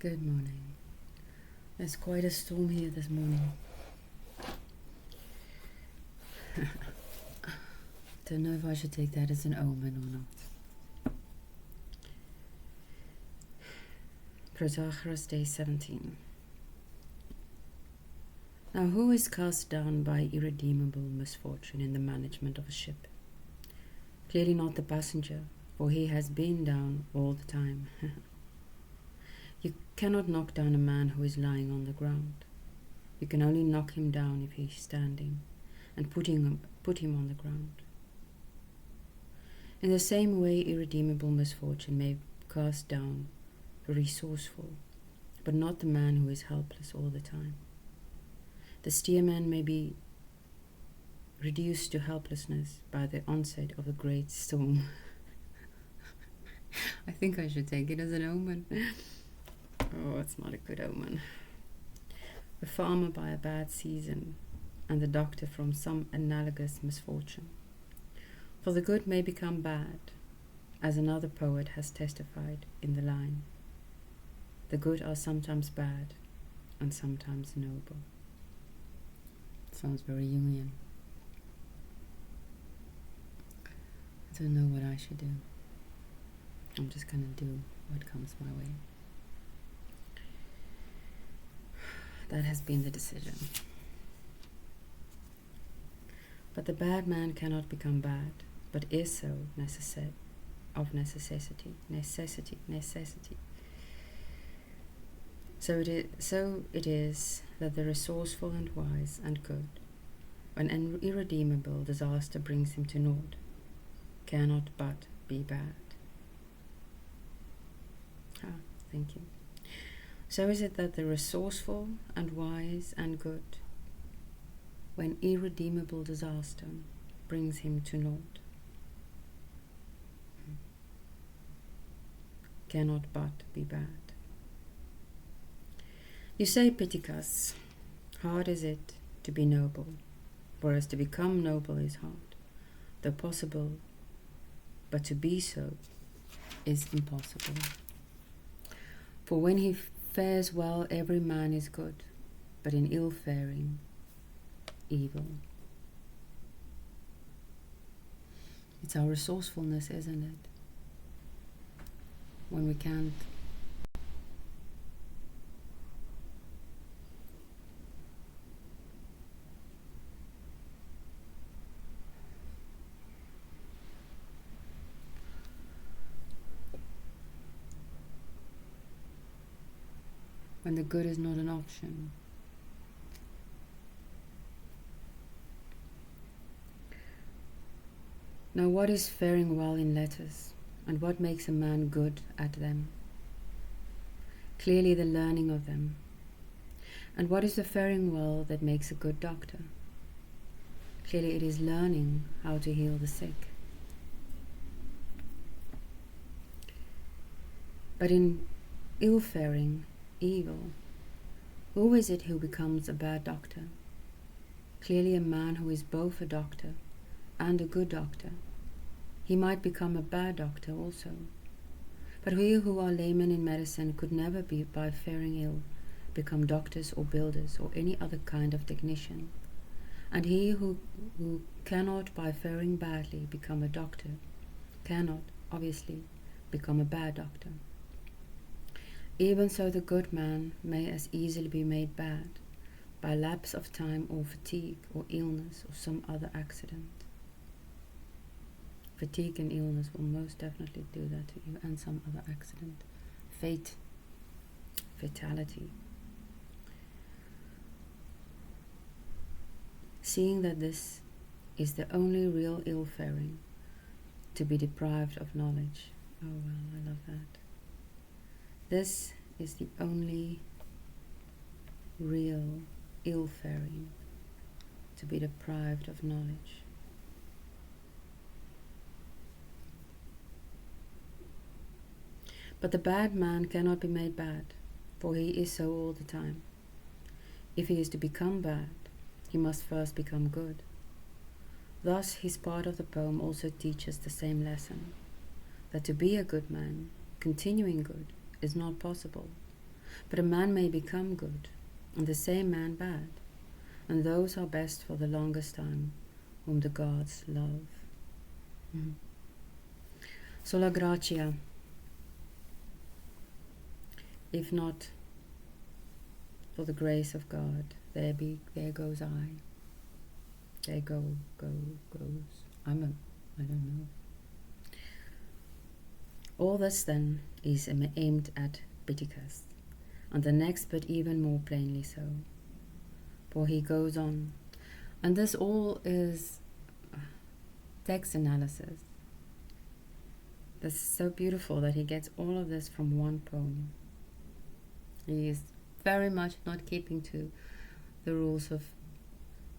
Good morning. There's quite a storm here this morning. Don't know if I should take that as an omen or not. Protagoras, day 17. Now who is cast down by irredeemable misfortune in the management of a ship? Clearly not the passenger, for he has been down all the time. You cannot knock down a man who is lying on the ground. You can only knock him down if he is standing, and put him on the ground. In the same way, irredeemable misfortune may cast down the resourceful, but not the man who is helpless all the time. The steersman may be reduced to helplessness by the onset of a great storm. I think I should take it as an omen. Oh, it's not a good omen. The farmer by a bad season, and the doctor from some analogous misfortune. For the good may become bad, as another poet has testified in the line, the good are sometimes bad and sometimes noble. Sounds very Jungian. I don't know what I should do. I'm just gonna do what comes my way. That has been the decision. But the bad man cannot become bad, but is so of necessity. So it is that the resourceful and wise and good, when an irredeemable disaster brings him to naught, cannot but be bad. Thank you. So is it that the resourceful and wise and good, when irredeemable disaster brings him to naught, cannot but be bad. You say, Pittacus, hard is it to be noble, whereas to become noble is hard, though possible, but to be so is impossible. For when he fares well, every man is good, but in ill faring, evil. It's our resourcefulness, isn't it? When we can't when the good is not an option. Now what is faring well in letters, and what makes a man good at them? Clearly the learning of them. And what is the faring well that makes a good doctor? Clearly it is learning how to heal the sick. But in ill faring, evil, who is it who becomes a bad doctor? Clearly a man who is both a doctor and a good doctor. He might become a bad doctor also. But we who are laymen in medicine could never be, by faring ill, become doctors or builders or any other kind of technician. And he who cannot by faring badly become a doctor, cannot, obviously, become a bad doctor. Even so the good man may as easily be made bad by lapse of time or fatigue or illness or some other accident. Fatigue and illness will most definitely do that to you, and some other accident. Fate, fatality. Seeing that this is the only real ill-faring, to be deprived of knowledge. Oh well, I love that. This is the only real ill-faring, to be deprived of knowledge. But the bad man cannot be made bad, for he is so all the time. If he is to become bad, he must first become good. Thus his part of the poem also teaches the same lesson, that to be a good man, continuing good, is not possible, But a man may become good, and the same man bad, and those are best for the longest time, whom the gods love. Sola gratia, if not for the grace of God, there goes I. There goes. I don't know. All this then is aimed at Pittacus, and the next but even more plainly so. For he goes on, and this all is text analysis. This is so beautiful that he gets all of this from one poem. He is very much not keeping to the rules of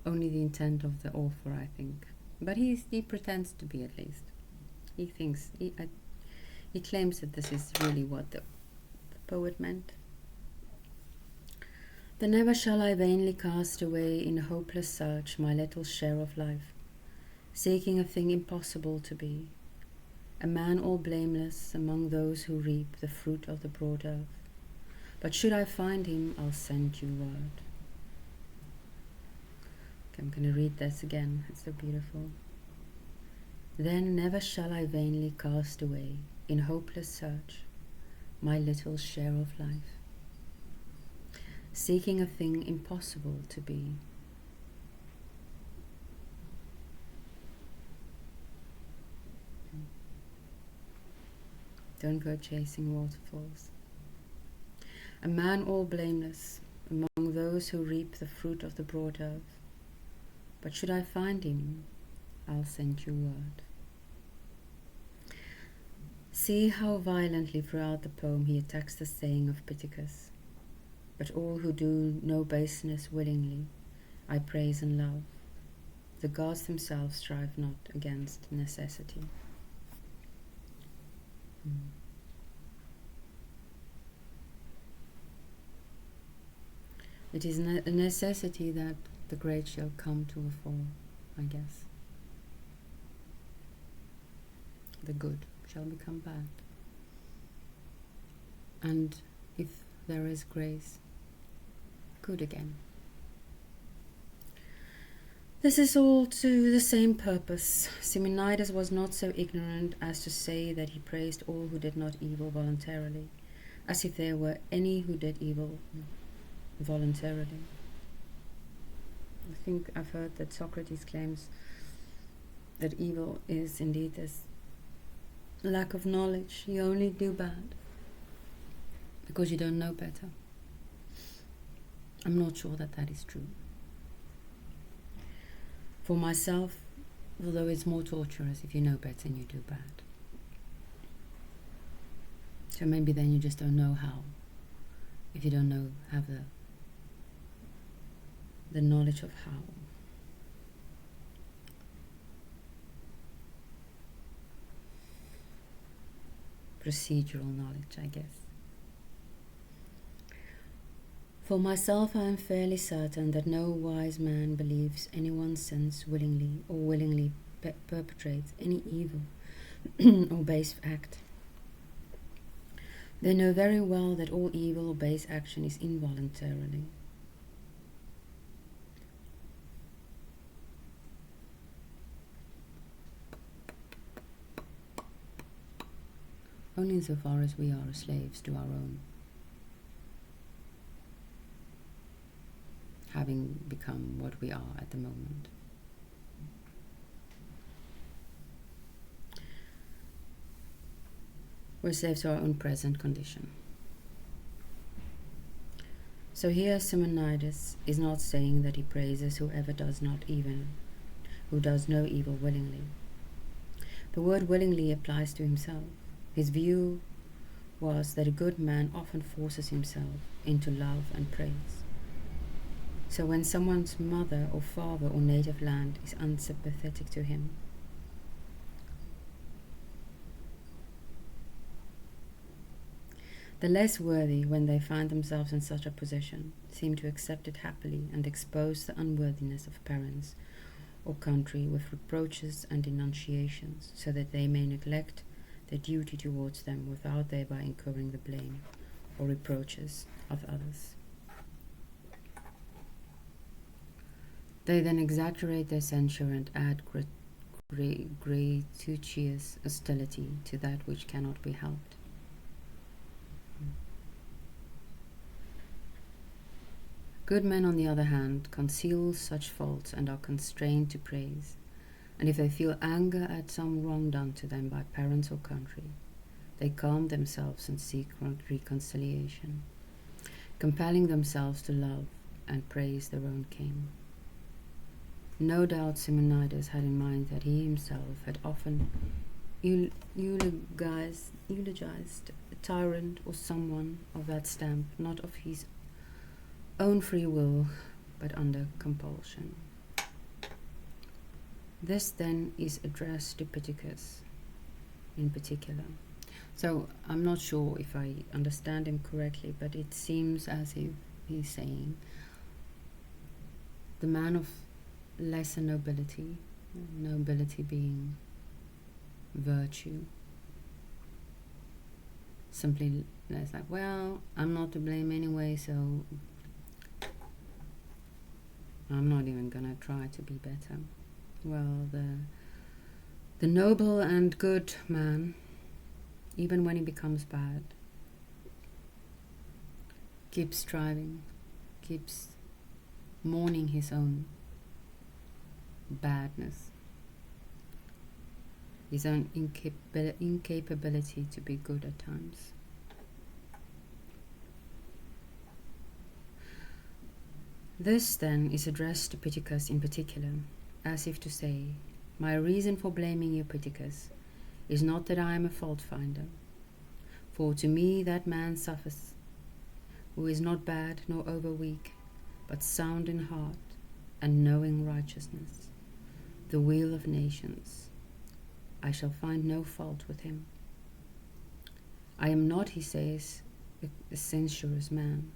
only the intent of the author, I think. But he pretends to be, at least. He thinks, he claims that this is really what the poet meant. Then never shall I vainly cast away in hopeless search my little share of life, seeking a thing impossible to be, a man all blameless among those who reap the fruit of the broad earth. But should I find him, I'll send you word. Okay, I'm going to read this again. It's so beautiful. Then never shall I vainly cast away in hopeless search my little share of life, seeking a thing impossible to be. Don't go chasing waterfalls. A man all blameless among those who reap the fruit of the broad earth. But should I find him, I'll send you word. See how violently throughout the poem he attacks the saying of Pittacus. But all who do no baseness willingly, I praise and love. The gods themselves strive not against necessity. It is a necessity that the great shall come to a fall, I guess. The good shall become bad. And if there is grace, good again. This is all to the same purpose. Simonides was not so ignorant as to say that he praised all who did not evil voluntarily, as if there were any who did evil voluntarily. I think I've heard that Socrates claims that evil is indeed this lack of knowledge. You only do bad because you don't know better. I'm not sure that that is true. For myself, although it's more torturous if you know better and you do bad. So maybe then you just don't know how. If you don't know, have the knowledge of how. Procedural knowledge, I guess. For myself, I am fairly certain that no wise man believes anyone's sins willingly or willingly perpetrates any evil or base act. They know very well that all evil or base action is involuntarily. Only insofar as we are slaves to our own, having become what we are at the moment. We're slaves to our own present condition. So here Simonides is not saying that he praises whoever does not even, who does no evil willingly. The word willingly applies to himself. His view was that a good man often forces himself into love and praise. So when someone's mother or father or native land is unsympathetic to him, the less worthy, when they find themselves in such a position, seem to accept it happily and expose the unworthiness of parents or country with reproaches and denunciations, so that they may neglect their duty towards them without thereby incurring the blame or reproaches of others. They then exaggerate their censure and add gratuitous hostility to that which cannot be helped. Good men, on the other hand, conceal such faults and are constrained to praise, and if they feel anger at some wrong done to them by parents or country, they calm themselves and seek reconciliation, compelling themselves to love and praise their own king. No doubt Simonides had in mind that he himself had often eulogized a tyrant or someone of that stamp, not of his own free will, but under compulsion. This then is addressed to Pittacus in particular. So I'm not sure if I understand him correctly, but it seems as if he's saying the man of lesser nobility, nobility being virtue, simply less like, well, I'm not to blame anyway, so I'm not even gonna try to be better. Well, the noble and good man, even when he becomes bad, keeps striving, keeps mourning his own badness, his own incapability to be good at times. This then is addressed to Pittacus in particular, as if to say, my reason for blaming you, Pittacus, is not that I am a fault finder, for to me that man suffers who is not bad nor over weak, but sound in heart and knowing righteousness, the weal of nations. I shall find no fault with him. I am not, he says, a censorious man,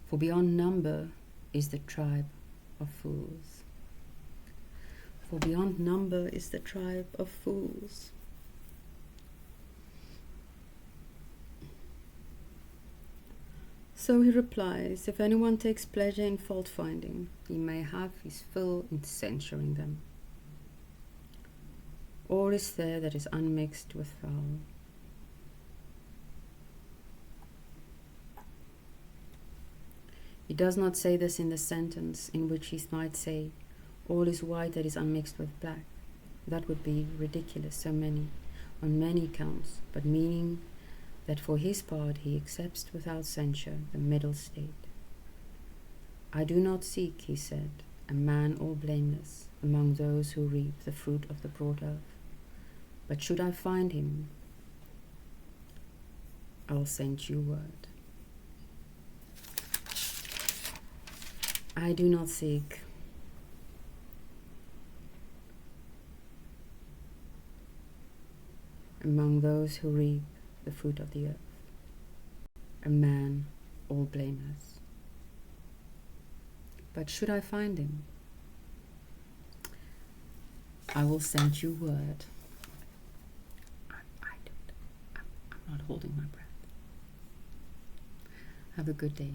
for beyond number is the tribe of fools. For beyond number is the tribe of fools. So he replies, if anyone takes pleasure in fault-finding, he may have his fill in censuring them. All is there that is unmixed with foul. He does not say this in the sentence in which he might say, all is white that is unmixed with black. That would be ridiculous on many counts, but meaning that for his part he accepts without censure the middle state. I do not seek, he said, a man all blameless among those who reap the fruit of the broad earth, but should I find him, I'll send you word. I do not seek among those who reap the fruit of the earth a man all blameless, but should I find him, I will send you word. I'm not holding my breath. Have a good day.